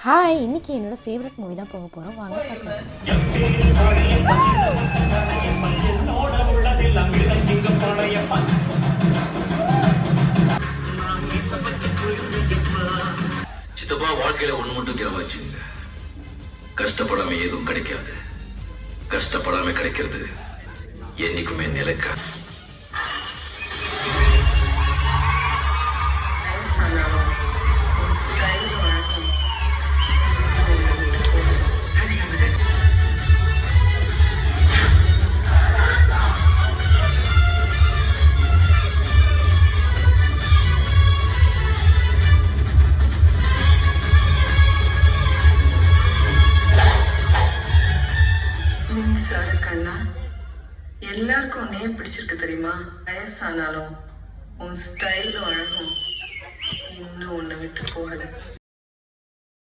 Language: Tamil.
ஹாய், இன்னைக்கு என்னோட ஃபேவரட் மூவி தான் போக போகிறோம். வாங்க பார்க்கலாம். சித்தப்பா, வாழ்க்கையில ஒண்ணு மட்டும் ஞாபகம் வச்சுங்க, கஷ்டப்படாம எதுவும் கிடைக்காது. கஷ்டப்படாம கிடைக்கிறது என்னைக்குமே நிலைக்காது. மின்சார கண்ணா, எல்லாருக்கும் உன்னையே பிடிச்சிருக்கு தெரியுமா? வயசானாலும் உன் ஸ்டைலும் அழகும் இன்னும் உன்னை விட்டு போகல.